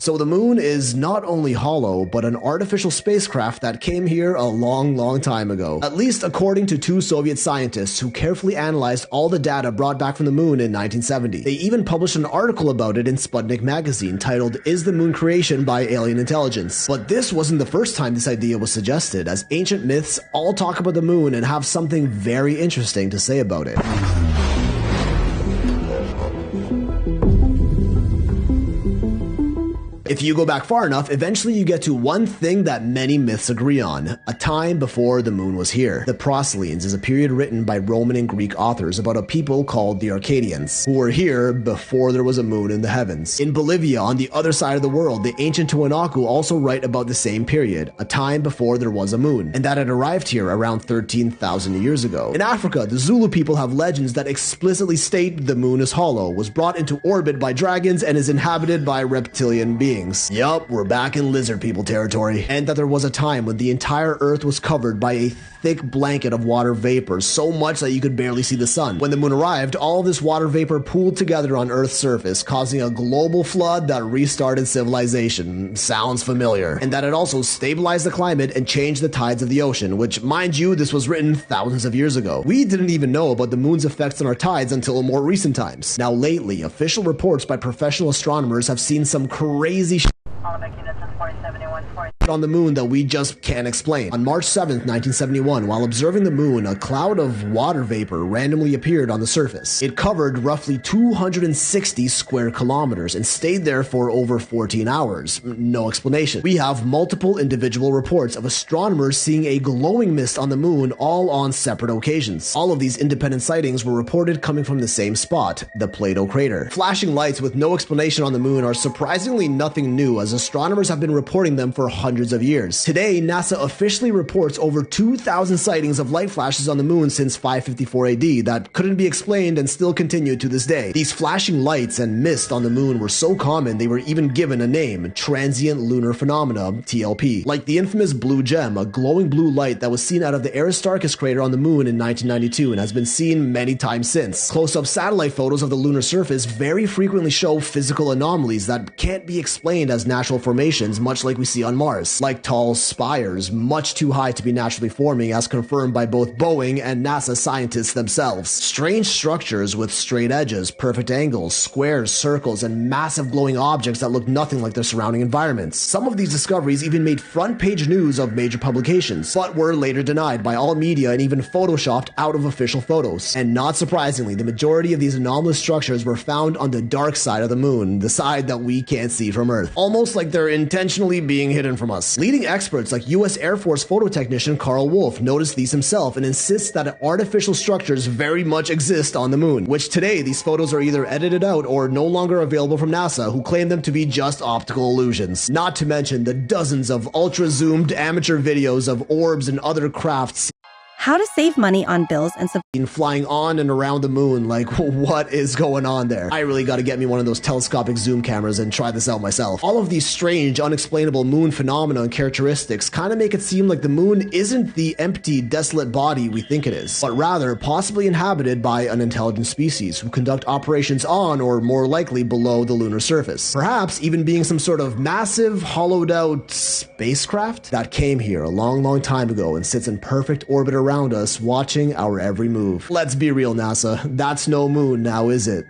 So the moon is not only hollow, but an artificial spacecraft that came here a long time ago. At least according to two Soviet scientists who carefully analyzed all the data brought back from the moon in 1970. They even published an article about it in Sputnik magazine titled "Is the Moon Creation by Alien Intelligence?" But this wasn't the first time this idea was suggested, as ancient myths all talk about the moon and have something very interesting to say about it. If you go back far enough, eventually you get to one thing that many myths agree on: a time before the moon was here. The Proselenes is a period written by Roman and Greek authors about a people called the Arcadians, who were here before there was a moon in the heavens. In Bolivia, on the other side of the world, the ancient Tiwanaku also write about the same period, a time before there was a moon, and that it arrived here around 13,000 years ago. In Africa, the Zulu people have legends that explicitly state the moon is hollow, was brought into orbit by dragons, and is inhabited by reptilian beings. Yup, we're back in lizard people territory. And that there was a time when the entire earth was covered by a thick blanket of water vapor, so much that you could barely see the sun. When the moon arrived, all this water vapor pooled together on Earth's surface, causing a global flood that restarted civilization. Sounds familiar. And that it also stabilized the climate and changed the tides of the ocean, which, mind you, this was written thousands of years ago. We didn't even know about the moon's effects on our tides until more recent times. Now lately, official reports by professional astronomers have seen some crazy on the moon that we just can't explain. On March 7th, 1971, while observing the moon, a cloud of water vapor randomly appeared on the surface. It covered roughly 260 square kilometers and stayed there for over 14 hours. No explanation. We have multiple individual reports of astronomers seeing a glowing mist on the moon, all on separate occasions. All of these independent sightings were reported coming from the same spot, the Plato crater. Flashing lights with no explanation on the moon are surprisingly nothing new, as astronomers have been reporting them for hundreds of years. Today, NASA officially reports over 2,000 sightings of light flashes on the moon since 554 AD that couldn't be explained and still continue to this day. These flashing lights and mist on the moon were so common they were even given a name: transient lunar phenomena, TLP. Like the infamous blue gem, a glowing blue light that was seen out of the Aristarchus crater on the moon in 1992 and has been seen many times since. Close-up satellite photos of the lunar surface very frequently show physical anomalies that can't be explained as natural formations, much like we see on Mars. Like tall spires, much too high to be naturally forming, as confirmed by both Boeing and NASA scientists themselves. Strange structures with straight edges, perfect angles, squares, circles, and massive glowing objects that look nothing like their surrounding environments. Some of these discoveries even made front-page news of major publications, but were later denied by all media and even photoshopped out of official photos. And not surprisingly, the majority of these anomalous structures were found on the dark side of the moon, the side that we can't see from Earth. Almost like they're intentionally being hidden from us. Leading experts like U.S. Air Force photo technician Carl Wolf noticed these himself and insists that artificial structures very much exist on the moon, which today these photos are either edited out or no longer available from NASA, who claim them to be just optical illusions. Not to mention the dozens of ultra-zoomed amateur videos of orbs and other crafts how to save money on bills and flying on and around the moon. Like, what is going on there? I really gotta get me one of those telescopic zoom cameras and try this out myself. All of these strange, unexplainable moon phenomena and characteristics kind of make it seem like the moon isn't the empty, desolate body we think it is, but rather possibly inhabited by an intelligent species who conduct operations on, or more likely below, the lunar surface. Perhaps even being some sort of massive, hollowed out spacecraft that came here a long time ago and sits in perfect orbit around us, watching our every move. Let's be real, NASA. That's no moon now, is it?